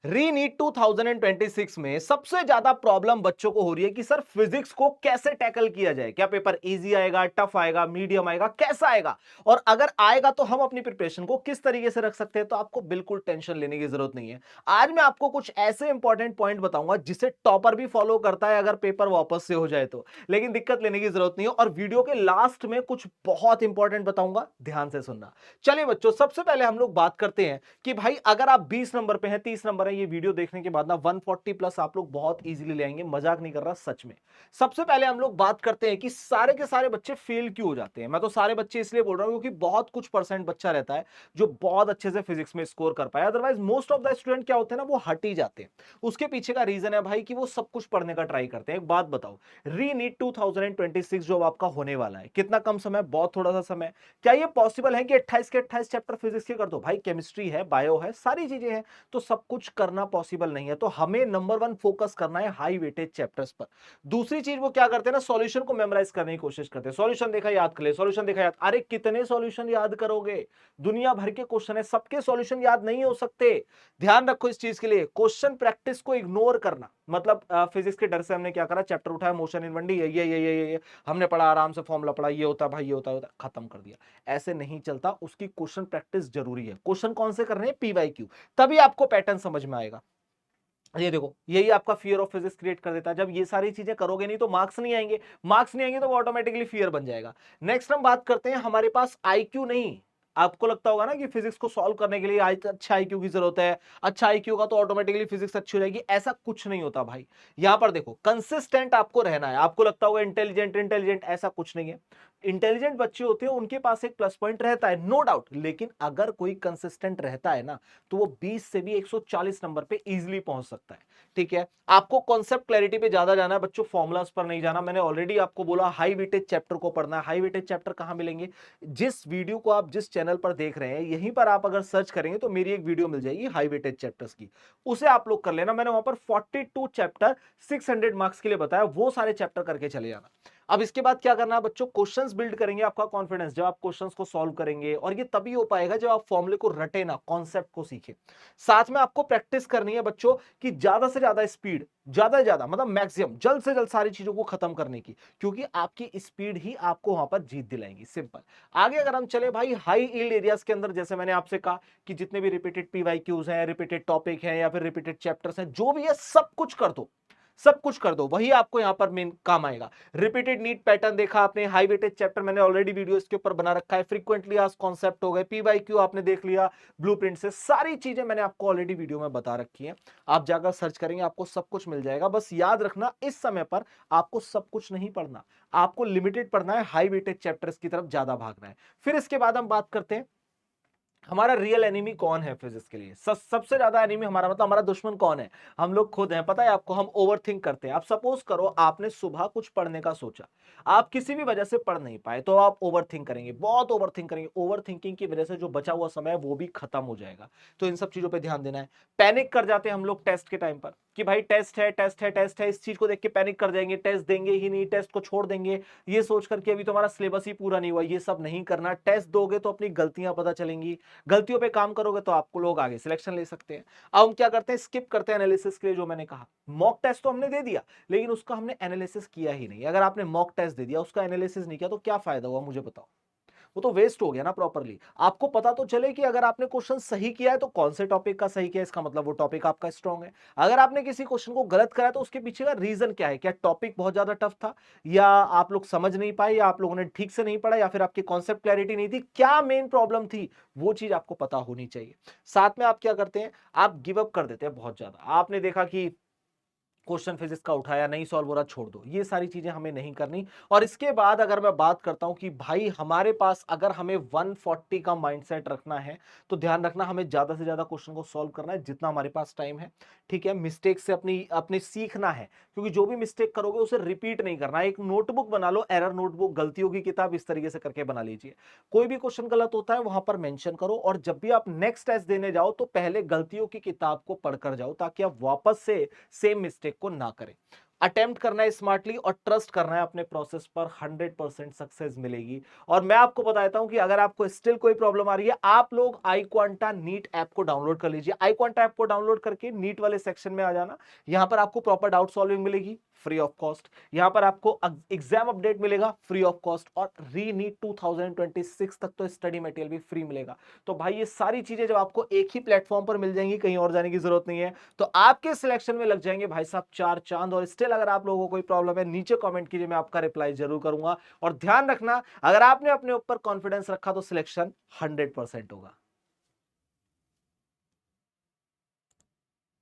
रीनीट 2026 में सबसे ज्यादा प्रॉब्लम बच्चों को हो रही है कि सर फिजिक्स को कैसे टैकल किया जाए। क्या पेपर इजी आएगा, टफ आएगा, मीडियम आएगा, कैसा आएगा, और अगर आएगा तो हम अपनी प्रिपरेशन को किस तरीके से रख सकते हैं। तो आपको बिल्कुल टेंशन लेने की जरूरत नहीं है। आज मैं आपको कुछ ऐसे इंपॉर्टेंट पॉइंट बताऊंगा जिसे टॉपर भी फॉलो करता है अगर पेपर वापस से हो जाए तो, लेकिन दिक्कत लेने की जरूरत नहीं है। और वीडियो के लास्ट में कुछ बहुत इंपॉर्टेंट बताऊंगा, ध्यान से सुनना। चलिए बच्चों, सबसे पहले हम लोग बात करते हैं कि भाई अगर आप 20 नंबर पे हैं, 30 नंबर है, ये वीडियो देखने के बाद ना 140 प्लस आप लोग बहुत इजीली ले आएंगे। मजाक नहीं कर रहा, सच में। सबसे पहले हम लोग बात करते हैं कि सारे के सारे बच्चे फेल क्यों हो जाते हैं। मैं तो सारे बच्चे इसलिए बोल रहा हूं क्योंकि बहुत कुछ परसेंट बच्चा रहता है जो बहुत अच्छे से फिजिक्स में स्कोर कर पाए। Otherwise most of the student क्या होते हैं ना, वो हट ही जाते हैं। उसके पीछे का रीजन है भाई कि वो सब कुछ पढ़ने का ट्राई करते हैं। एक बात बताओ, रीनीट 2026 जो आपका होने वाला है, कितना कम समय, बहुत थोड़ा सा समय। क्या ये पॉसिबल है कि 28 के 28 चैप्टर फिजिक्स के कर दो? भाई केमिस्ट्री है, बायो है, सारी चीजें हैं, तो सब कुछ करना पॉसिबल नहीं है। तो हमें नंबर वन फोकस करना है हाई वेटेज चैप्टर्स पर। दूसरी चीज वो क्या करते हैं ना, सॉल्यूशन को मेमोराइज करने की कोशिश करते हैं। सॉल्यूशन देखा याद कर ले, सॉल्यूशन देखा याद। अरे कितने सॉल्यूशन याद करोगे? दुनिया भर के क्वेश्चन है, सबके सॉल्यूशन याद नहीं हो सकते। ध्यान रखो इस चीज के लिए, क्वेश्चन प्रैक्टिस को इग्नोर करना। मतलब फिजिक्स के डर से हमने क्या करा, चैप्टर उठाया, मोशन इन 1D, ये हमने पढ़ा, आराम से फॉर्मूला पढ़ा, ये होता है भाई, ये होता है, खत्म कर दिया। ऐसे नहीं चलता, उसकी क्वेश्चन प्रैक्टिस जरूरी है। क्वेश्चन कौन से करने हैं? PYQ। तभी आपको पैटर्न समझ में आएगा। ये देखो, यही आपका फियर ऑफ फिजिक्स क्रिएट कर देता है। जब ये सारी चीजें करोगे नहीं तो मार्क्स नहीं आएंगे। मार्क्स नहीं आएंगे तो वो ऑटोमेटिकली फियर बन जाएगा। नेक्स्ट हम बात करते हैं, हमारे पास IQ नहीं। आपको लगता होगा ना कि फिजिक्स को सॉल्व करने के लिए अच्छा IQ की जरूरत है, अच्छा IQ का तो ऑटोमेटिकली फिजिक्स अच्छी हो जाएगी। ऐसा कुछ नहीं होता भाई। यहां पर देखो, कंसिस्टेंट आपको रहना है। आपको लगता होगा इंटेलिजेंट इंटेलिजेंट, ऐसा कुछ नहीं है। इंटेलिजेंट बच्चे होते हैं, उनके पास एक प्लस पॉइंट रहता है, नो डाउट। लेकिन अगर कोई कंसिस्टेंट रहता है ना, तो वो 20 से भी 140 नंबर पे इजीली पहुंच सकता है। ठीक है, आपको कॉन्सेप्ट क्लैरिटी पे ज्यादा जाना है बच्चों, फॉर्मुलास पर नहीं जाना। मैंने ऑलरेडी आपको बोला हाई वेटेज चैप्टर को पढ़ना है। हाई वेटेज चैप्टर कहां मिलेंगे? जिस वीडियो को आप जिस चैनल पर देख रहे हैं, यहीं पर आप अगर सर्च करेंगे तो मेरी एक वीडियो मिल जाएगी हाई वेटेज चैप्टर्स की, उसे आप लोग कर लेना। मैंने वहां पर 42 चैप्टर 600 मार्क्स के लिए बताया, वो सारे चैप्टर करके चले जाना। अब इसके बाद क्या करना है बच्चों, क्वेश्चंस बिल्ड करेंगे आपका कॉन्फिडेंस जब आप क्वेश्चंस को सॉल्व करेंगे। और ये तभी हो पाएगा जब आप फॉर्मूले को रटे ना, कॉन्सेप्ट को सीखे। साथ में आपको प्रैक्टिस करनी है बच्चों कि ज्यादा से ज्यादा स्पीड, ज्यादा से ज्यादा मतलब मैक्सिमम, जल्द से जल्द सारी चीजों को खत्म करने की, क्योंकि आपकी स्पीड ही आपको वहां पर जीत दिलाएंगी। सिंपल। आगे अगर हम चले भाई, हाई यील्ड एरियाज के अंदर, जैसे मैंने आपसे कहा कि जितने भी रिपीटेड PYQs हैं, रिपीटेड टॉपिक हैं, या फिर रिपीटेड चैप्टर्स हैं, जो भी है सब कुछ कर दो। सब कुछ कर दो, वही आपको यहां पर मेन काम आएगा। रिपीटेड नीट पैटर्न देखा आपने, हाई वेटेज चैप्टर मैंने ऑलरेडी वीडियो इसके ऊपर बना रखा है, फ्रीक्वेंटली आस्क्ड कॉन्सेप्ट हो गए, PYQ आपने देख लिया, ब्लूप्रिंट से सारी चीजें मैंने आपको ऑलरेडी वीडियो में बता रखी है। आप जाकर सर्च करेंगे, आपको सब कुछ मिल जाएगा। बस याद रखना, इस समय पर आपको सब कुछ नहीं पढ़ना, आपको लिमिटेड पढ़ना है, हाई वेटेज चैप्टर्स की तरफ ज्यादा भागना है। फिर इसके बाद हम बात करते हैं, हमारा रियल एनिमी कौन है फिजिक्स के लिए। सबसे ज्यादा एनिमी हमारा, मतलब हमारा दुश्मन कौन है? हम लोग खुद हैं। पता है आपको, हम ओवर थिंक करते हैं। आप सपोज करो आपने सुबह कुछ पढ़ने का सोचा, आप किसी भी वजह से पढ़ नहीं पाए, तो आप ओवर थिंक करेंगे, बहुत ओवर थिंक करेंगे। ओवर थिंकिंग की वजह से जो बचा हुआ समय है वो भी खत्म हो जाएगा। तो इन सब चीजों पर ध्यान देना है। पैनिक कर जाते हैं हम लोग टेस्ट के टाइम पर कि भाई टेस्ट है, टेस्ट है, टेस्ट है, इस चीज को देख के पैनिक कर जाएंगे, टेस्ट देंगे ही नहीं, टेस्ट को छोड़ देंगे, ये सोच करके अभी तो हमारा सिलेबस ही पूरा नहीं हुआ। ये सब नहीं करना। टेस्ट दोगे तो अपनी गलतियां पता चलेंगी, गलतियों पे काम करोगे तो आपको लोग आगे सिलेक्शन ले सकते हैं। अब हम क्या करते हैं, स्किप करते हैं एनालिसिस के लिए। जो मैंने कहा, मॉक टेस्ट तो हमने दे दिया, लेकिन उसका हमने एनालिसिस किया ही नहीं। अगर आपने मॉक टेस्ट दे दिया, उसका एनालिसिस नहीं किया, तो क्या फायदा हुआ मुझे बताओ? वो तो वेस्ट हो गया ना प्रॉपरली। आपको पता तो चले कि अगर आपने क्वेश्चन सही किया है तो कौन से टॉपिक का सही किया है, इसका मतलब वो टॉपिक आपका स्ट्रांग है। अगर आपने किसी क्वेश्चन को गलत करा तो उसके पीछे का रीजन क्या है? क्या टॉपिक बहुत ज्यादा टफ था, या आप लोग समझ नहीं पाए, या आप लोगों ने ठीक से नहीं पढ़ा, या फिर आपकी कॉन्सेप्ट क्लैरिटी नहीं थी? क्या मेन प्रॉब्लम थी, वो चीज आपको पता होनी चाहिए। साथ में आप क्या करते हैं, आप गिव अप कर देते हैं बहुत ज्यादा। आपने देखा कि क्वेश्चन फिजिक्स का उठाया, नहीं सॉल्व हो रहा, छोड़ दो। ये सारी चीजें हमें नहीं करनी। और इसके बाद अगर मैं बात करता हूं कि भाई हमारे पास अगर हमें 140 का माइंडसेट रखना है, तो ध्यान रखना, हमें ज्यादा से ज्यादा क्वेश्चन को सॉल्व करना है जितना हमारे पास टाइम है। ठीक है, मिस्टेक से अपनी अपने सीखना है, क्योंकि जो भी मिस्टेक करोगे उसे रिपीट नहीं करना है। एक नोटबुक बना लो, एरर नोटबुक, गलतियों की किताब, इस तरीके से करके बना लीजिए। कोई भी क्वेश्चन गलत होता है वहां पर मेंशन करो, और जब भी आप नेक्स्ट टेस्ट देने जाओ तो पहले गलतियों की किताब को पढ़कर जाओ, ताकि आप वापस से सेम मिस्टेक को ना करें। अटेम्प्ट करना है स्मार्टली और ट्रस्ट करना है अपने प्रोसेस पर, 100% सक्सेस मिलेगी। और मैं आपको बताता हूं कि अगर आपको स्टिल कोई प्रॉब्लम आ रही है, आप लोग आई क्वांटा नीट ऐप को डाउनलोड कर लीजिए। आई क्वांटा ऐप को डाउनलोड करके नीट वाले सेक्शन में आ जाना। यहां पर आपको प्रॉपर डाउट सॉल्विंग मिलेगी फ्री ऑफ कॉस्ट। यहां पर आपको एग्जाम अपडेट मिलेगा फ्री ऑफ कॉस्ट, और री नीट 2026 तक तो स्टडी मटेरियल भी फ्री मिलेगा। तो भाई ये सारी चीजें जब आपको एक ही प्लेटफॉर्म पर मिल जाएंगी, कहीं और जाने की जरूरत नहीं है, तो आपके सिलेक्शन में लग जाएंगे भाई साहब चार चांद। और स्टिल अगर आप लोगों को कोई प्रॉब्लम है, नीचे कमेंट कीजिए, मैं आपका रिप्लाई जरूर करूंगा। और ध्यान रखना, अगर आपने अपने ऊपर कॉन्फिडेंस रखा तो सिलेक्शन 100% होगा।